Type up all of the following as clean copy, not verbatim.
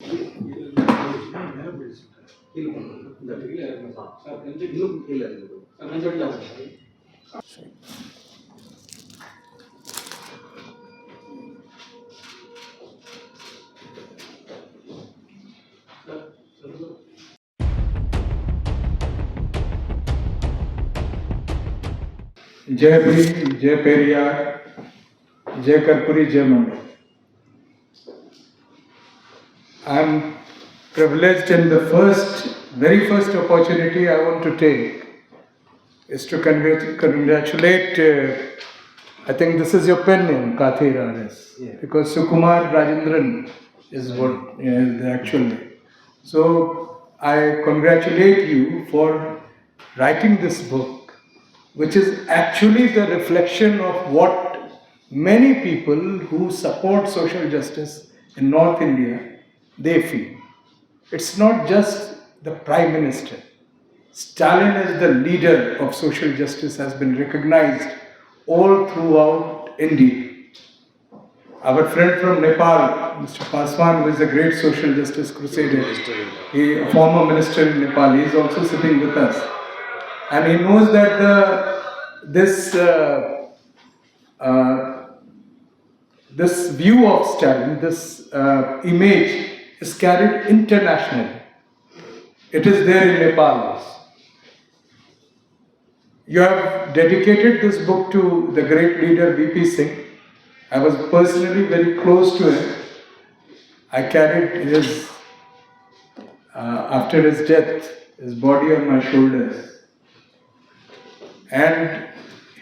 जय भीम, जय पेरियार, जय कर्पूरी, जय मंडल. I am privileged, and the very first opportunity I want to take is to congratulate. I think this is your pen name, Kathir RS, because Sukumar Rajendran is what the actual name. So I congratulate you for writing this book, which is actually the reflection of what many people who support social justice in North India, they feel. It's not just the Prime Minister. Stalin as the leader of social justice has been recognized all throughout India. Our friend from Nepal, Mr. Paswan, who is a great social justice crusader, a former minister in Nepal, he is also sitting with us. And he knows that this view of Stalin, this image is carried internationally. It is there in Nepal. You have dedicated this book to the great leader VP Singh. I was personally very close to him. I carried his, after his death, his body on my shoulders. And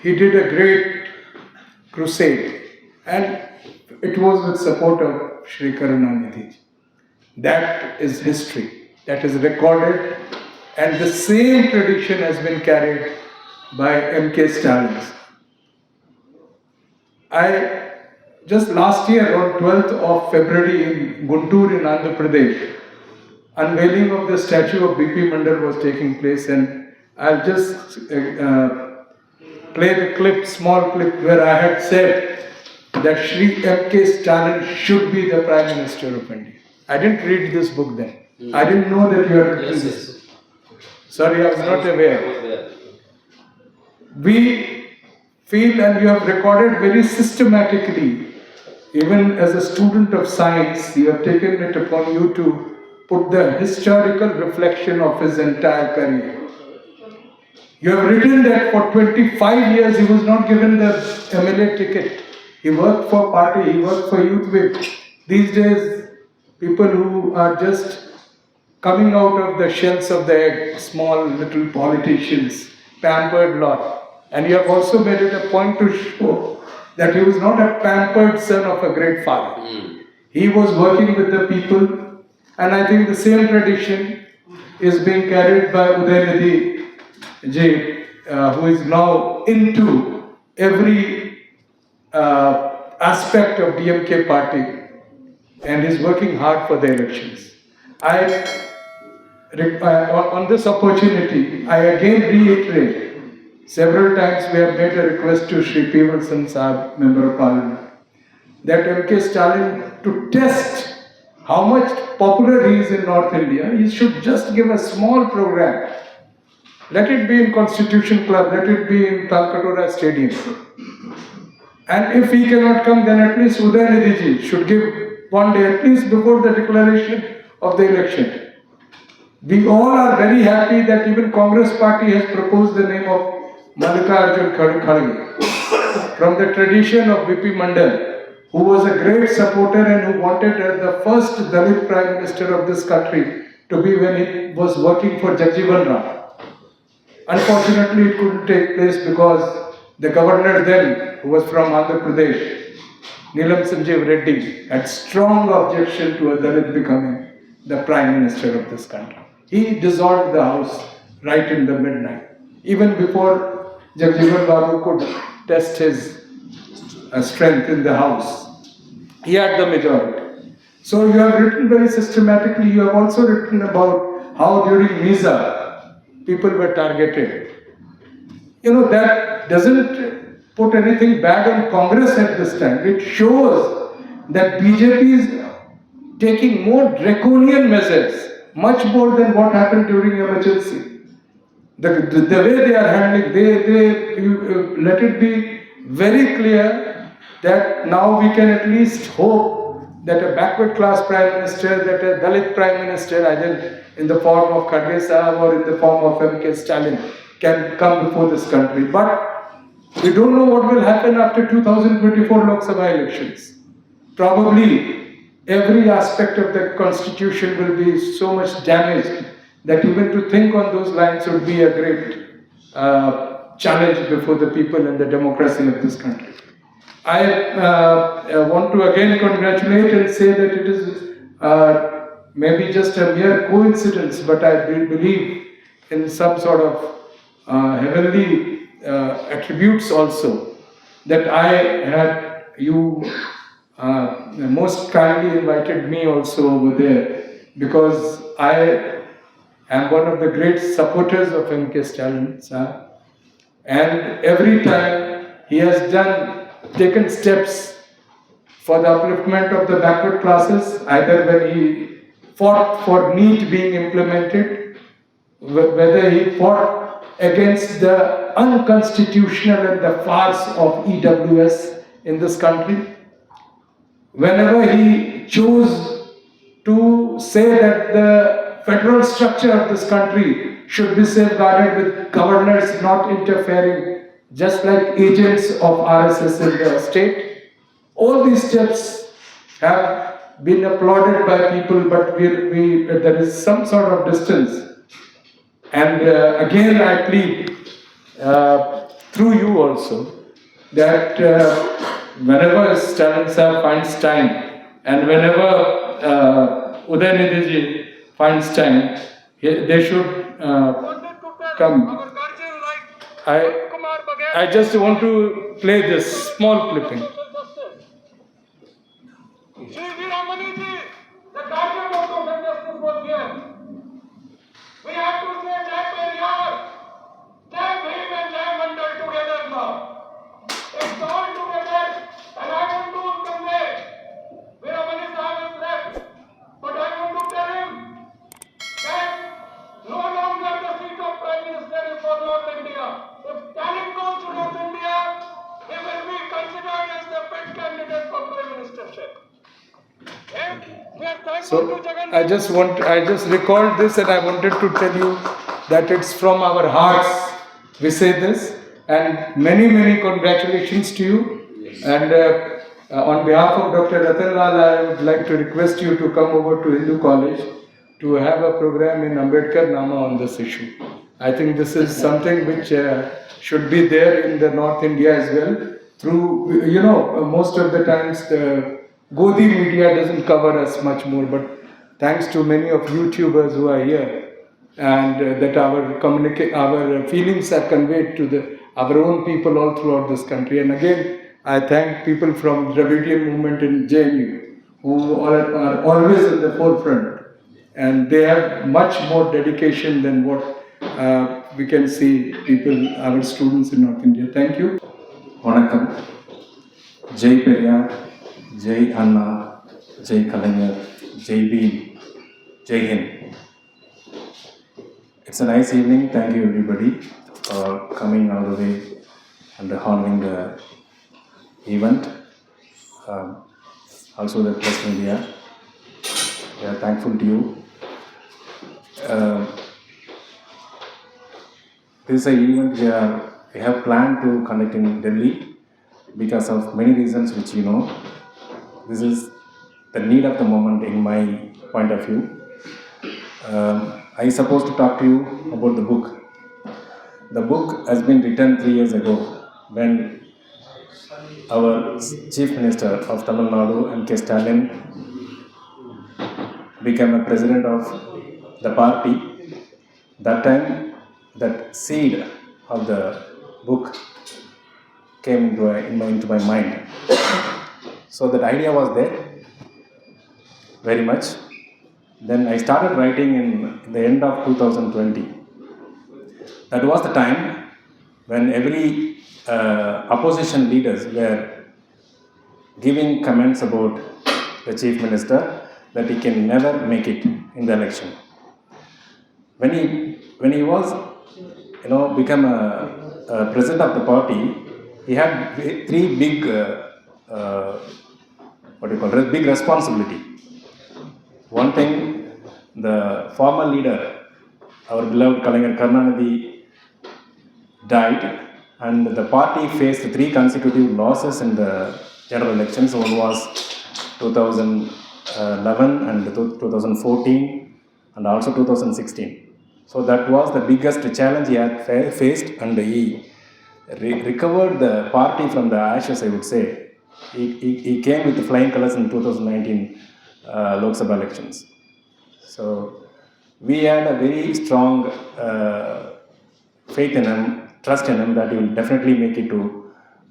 he did a great crusade. And it was with support of Shri Karunanidhi. That is history. That is recorded. And the same tradition has been carried by M.K. Stalin. Just last year, on 12th of February in Guntur in Andhra Pradesh, unveiling of the statue of B.P. Mandal was taking place, and I'll just play the small clip where I had said that Shri M.K. Stalin should be the Prime Minister of India. I didn't read this book then. I didn't know that you had written this. Sorry, I was not aware. We feel, and you have recorded very systematically, even as a student of science, you have taken it upon you to put the historical reflection of his entire career. You have written that for 25 years he was not given the MLA ticket. He worked for party, he worked for youth whip. These days, people who are just coming out of the shells of the egg, small little politicians, pampered lot. And you have also made it a point to show that he was not a pampered son of a great father. He was working with the people, and I think the same tradition is being carried by Udayinidhi Ji, who is now into every aspect of DMK party and is working hard for the elections. On this opportunity, I again reiterate, several times we have made a request to Shri Pvt.Ltd Sahab, Member of Parliament, that M.K. Stalin, to test how much popular he is in North India, he should just give a small program. Let it be in Constitution Club, let it be in Talkatora Stadium. And if he cannot come, then at least Udayinidhi Ji should give one day, at least before the declaration of the election. We all are very happy that even Congress party has proposed the name of Mallikarjun Kharge from the tradition of B.P. Mandal, who was a great supporter and who wanted the first Dalit Prime Minister of this country to be when he was working for Jagjivan Ram. Unfortunately, it couldn't take place because the governor then, who was from Andhra Pradesh, Neelam Sanjeev Reddy, had strong objection to a Dalit becoming the Prime Minister of this country. He dissolved the house right in the midnight, even before Jagjivan Babu could test his strength in the house. He had the majority. So you have written very systematically. You have also written about how during Miza, people were targeted. That doesn't put anything bad on Congress at this time. It shows that BJP's taking more draconian measures, much more than what happened during emergency. The way they are handling, let it be very clear that now we can at least hope that a backward class prime minister, that a Dalit prime minister, either in the form of Kharge Sahab or in the form of M.K. Stalin, can come before this country. But we don't know what will happen after 2024 Lok Sabha elections. Probably every aspect of the constitution will be so much damaged that even to think on those lines would be a great challenge before the people and the democracy of this country. I want to again congratulate and say that it is maybe just a mere coincidence, but I believe in some sort of heavenly attributes also, that I had you most kindly invited me also over there, because I am one of the great supporters of M.K. Stalin, sir. And every time he has taken steps for the upliftment of the backward classes, either when he fought for NEET being implemented, whether he fought against the unconstitutional and the farce of EWS in this country, whenever he chose to say that the federal structure of this country should be safeguarded with governors not interfering, just like agents of RSS in the state. All these steps have been applauded by people, but there is some sort of distance. And again I plead through you also that whenever Stalin sir finds time and whenever Udayanidhi ji finds time, they should come. I just want to play this small clipping. We have to say Jai Periyar, Jai Bhim and Jai Mandal together now. It's all together, and I want to convey where Mani Sahib is left, but I want to tell him that no longer the seat of Prime Minister is for North India. If Stalin goes to North India, he will be considered as the fit candidate for Prime Ministership. So I just recalled this, and I wanted to tell you that it's from our hearts we say this, and many congratulations to you. And on behalf of Dr. Ratan Lal, I would like to request you to come over to Hindu College to have a program in AmbedkarNama on this issue. I think this is something which should be there in the North India as well. Through, most of the times the Godi media doesn't cover us much more, but thanks to many of YouTubers who are here, and that our feelings are conveyed to our own people all throughout this country. And again, I thank people from Dravidian movement in JNU who are always in the forefront, and they have much more dedication than what we can see our students in North India. Thank you. Vanakkam, Jai Periyar, Jai Anna, Jai Kalaignar, Jai Bhim, Jai Hind. It's a nice evening. Thank you everybody for coming all the way and honoring the event. Also the press media. We are thankful to you. This is an event we have planned to conduct in Delhi because of many reasons which you know. This is the need of the moment in my point of view. I supposed to talk to you about the book. The book has been written 3 years ago when our Chief Minister of Tamil Nadu, M.K. Stalin, became a president of the party. That time, that seed of the book came into my mind. So that idea was there, very much. Then I started writing in the end of 2020. That was the time when every opposition leaders were giving comments about the Chief Minister. that he can never make it in the election. When he was, become a president of the party, he had three big, big responsibility. One thing, the former leader, our beloved Karnanidhi, died, and the party faced three consecutive losses in the general elections. One was 2011 and 2014 and also 2016. So that was the biggest challenge he had faced, and he recovered the party from the ashes, I would say. He came with flying colors in 2019 Lok Sabha elections. So we had a very strong faith in him, trust in him that he will definitely make it to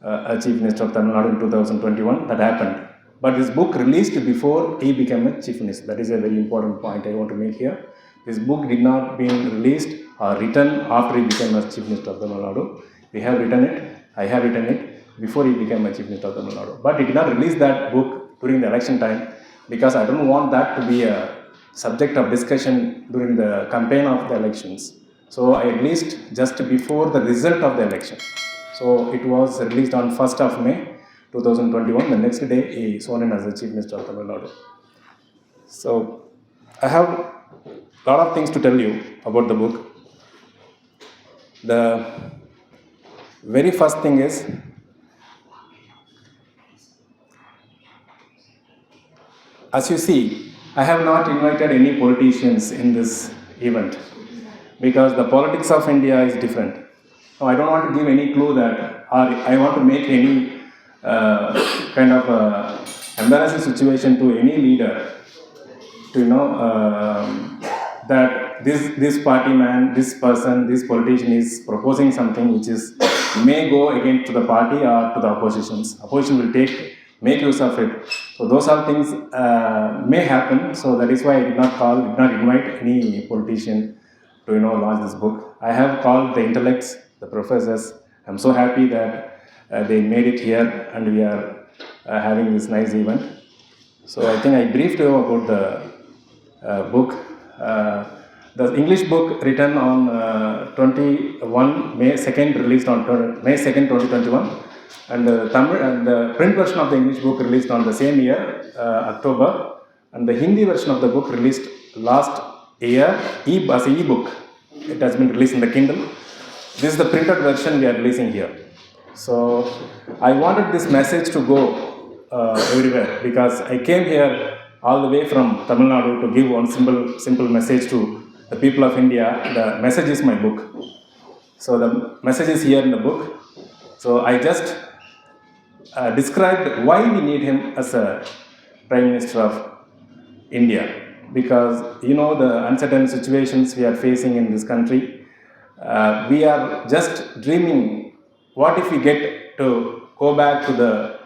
a Chief Minister of Tamil Nadu in 2021. That happened. But this book released before he became a Chief Minister. That is a very important point I want to make here. This book did not be released or written after he became a Chief Minister of Tamil Nadu. We have written it, I have written it before he became a Chief Minister of Tamil Nadu. But he did not release that book during the election time because I don't want that to be a subject of discussion during the campaign of the elections. So I released just before the result of the election. So it was released on 1st of May 2021. The next day he sworn in as the Chief Minister of Tamil Nadu. So I have a lot of things to tell you about the book. The very first thing is, as you see, I have not invited any politicians in this event because the politics of India is different. So I don't want to give any clue that, or I want to make any kind of embarrassing situation to any leader to that this party man, this person, this politician is proposing something which is may go against to the party or to the oppositions. Opposition will make use of it. So those are things may happen. So that is why I did not invite any politician to launch this book. I have called the intellects, the professors. I'm so happy that they made it here and we are having this nice event. So I think I briefed you about the book. The English book written on 21 May 2nd, released on May 2nd, 2021, and the print version of the English book released on the same year, October, and the Hindi version of the book released last year as an e-book. It has been released in the Kindle. This is the printed version we are releasing here. So I wanted this message to go everywhere because I came here all the way from Tamil Nadu to give one simple message to the people of India. The message is my book. So the message is here in the book. So I just described why we need him as a Prime Minister of India. Because the uncertain situations we are facing in this country, we are just dreaming, what if we get to go back to the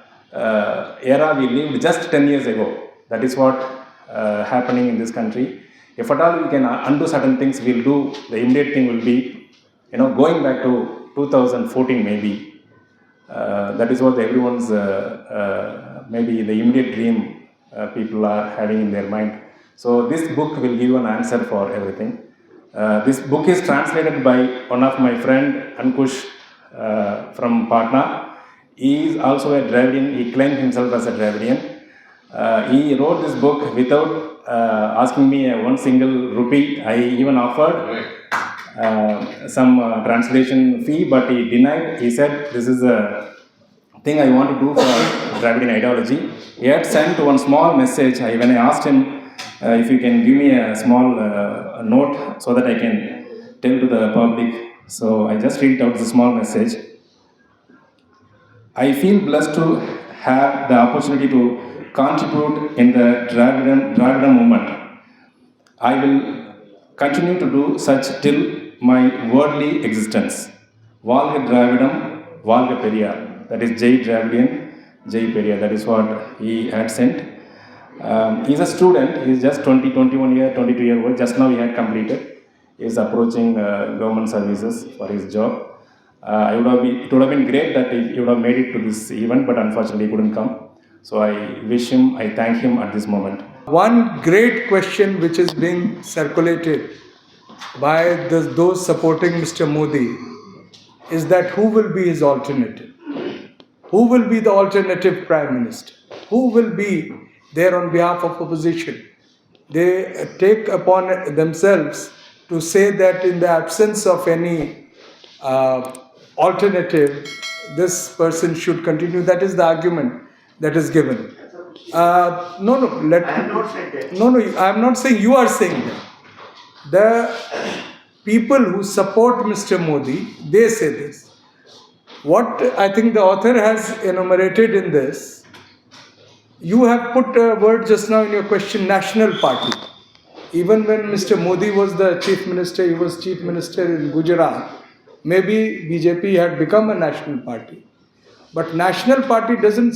era we lived just 10 years ago. That is what happening in this country. If at all we can undo certain things, we'll do. The immediate thing will be, going back to 2014 maybe. That is what everyone's, maybe the immediate dream people are having in their mind. So this book will give you an answer for everything. This book is translated by one of my friend, Ankush from Patna. He is also a Dravidian. He claimed himself as a Dravidian. He wrote this book without asking me one single rupee. I even offered some translation fee, but he denied. He said, this is a thing I want to do for Dravidian ideology. He had sent one small message. When I asked him if he can give me a small note so that I can tell to the public. So I just read out the small message. I feel blessed to have the opportunity to contribute in the Dravidian movement. I will continue to do such till my worldly existence. Valga Dravidam, Valga Periyar. That is Jai Dravidian, Jai Periyar. That is what he had sent. He is a student. He is just 22 year old. Just now he had completed. He is approaching government services for his job. It would have been great that he would have made it to this event, but unfortunately he couldn't come. So I wish him, I thank him at this moment. One great question which is being circulated by those supporting Mr. Modi is that who will be his alternative? Who will be the alternative Prime Minister? Who will be there on behalf of opposition? They take upon themselves to say that in the absence of any alternative, this person should continue. That is the argument that is given. I am not saying that. No, I am not saying you are saying that. The people who support Mr. Modi, they say this. What I think the author has enumerated in this, you have put a word just now in your question, national party. Even when Mr. Modi was the chief minister, he was chief minister in Gujarat. Maybe BJP had become a national party. But national party doesn't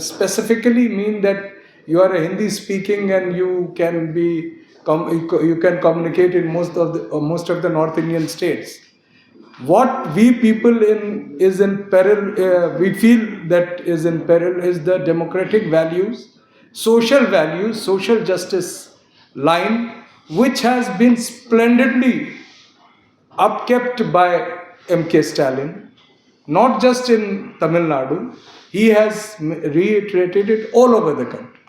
specifically mean that you are a Hindi speaking and you can communicate in most of the North Indian states. What we people is in peril, we feel that is in peril is the democratic values, social justice line, which has been splendidly upkept by M.K. Stalin, not just in Tamil Nadu. He has reiterated it all over the country.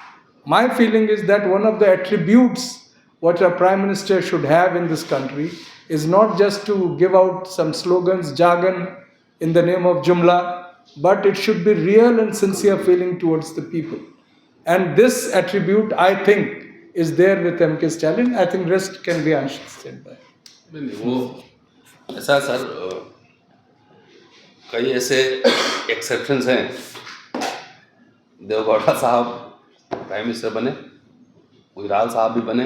My feeling is that one of the attributes what a Prime Minister should have in this country is not just to give out some slogans, jargon in the name of Jumla, but it should be real and sincere feeling towards the people. And this attribute, I think, is there with M.K. Stalin. I think rest can be understood by. नहीं वो ऐसा sir कई ऐसे exceptions हैं. देवगौड़ा साहब prime minister बने, गुजराल साहब भी बने,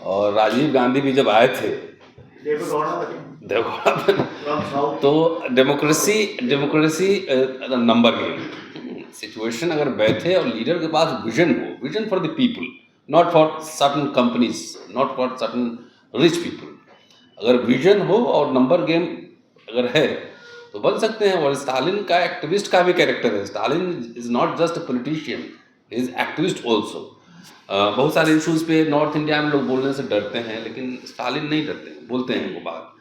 और राजीव गांधी भी जब आए थे देवगौड़ा बने. तो डेमोक्रेसी नंबर गेम सिचुएशन. अगर बैठे और लीडर के पास vision for the people, not for certain companies, not for certain rich people. अगर विजन हो और नंबर गेम अगर है तो बन सकते हैं. और स्टालिन का एक्टिविस्ट का भी कैरेक्टर है. Stalin is not just a politician, he is activist also. बहुत सारे इश्यूज़ पे नॉर्थ इंडिया में लोग बोलने से डरते हैं, लेकिन स्टालिन नहीं डरते हैं, बोलते हैं वो बात.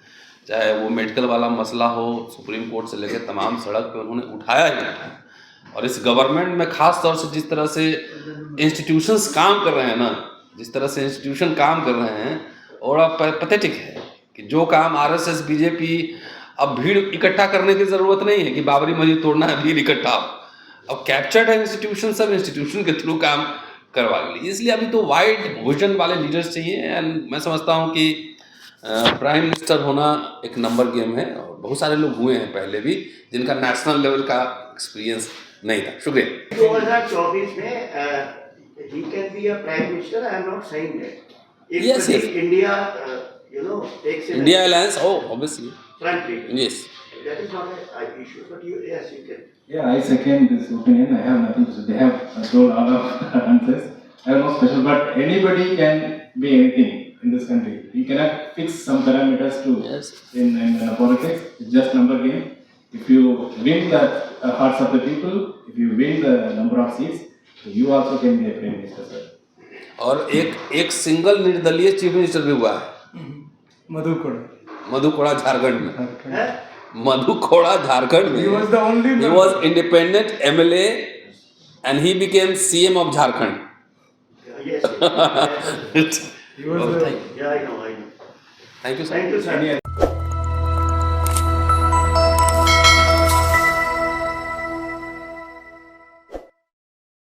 चाहे वो मेडिकल वाला मसला हो, सुप्रीम कोर्ट से लेकर तमाम सड़क पे उन्होंने उठाया ही उठाया. और इस गवर्नमेंट में खास तौर से जिस तरह से इंस्टीट्यूशंस काम कर रहे हैं ना, जिस तरह से इंस्टीट्यूशन काम कर रहे हैं, और पैथेटिक है कि जो काम आरएसएस बीजेपी, अब भीड़ इकट्ठा करने की ज़रूरत नहीं है कि बाबरी मस्जिद तोड़ना है, भीड़ इकट्ठा. अब कैप्चर्ड है इंस्टीट्यूशन, सब इंस्टीट्यूशन के थ्रू काम करवा लिए. इसलिए अभी तो वाइड विजन वाले लीडर्स चाहिए. एंड मैं समझता हूँ कि प्राइम मिनिस्टर होना एक नंबर गेम है, और बहुत सारे लोग हुए हैं पहले भी जिनका नेशनल लेवल का एक्सपीरियंस नहीं था. शुक्रिया. 2024 में he can be a prime minister. I am not saying that. If Yes. India, takes it India alliance, obviously. frankly, Yes. that is not an issue. But you can. Yeah, I second this opinion. I have nothing to say. They have told all of answers. I have no special, but anybody can be anything in this country. You cannot fix some parameters to Yes. in politics. It's just number game. If you win the hearts of the people, if you win the number of seats, you also can be a prime minister, sir. और एक single निर्दलीय chief minister भी हुआ है, मधु कोड़ा झारखंड में. मधु कोड़ा झारखंड में. He was the only He member. was independent MLA and he became CM of Jharkhand. Yes. He was the Yeah, I know. Thank you, sir. Thank you, sir.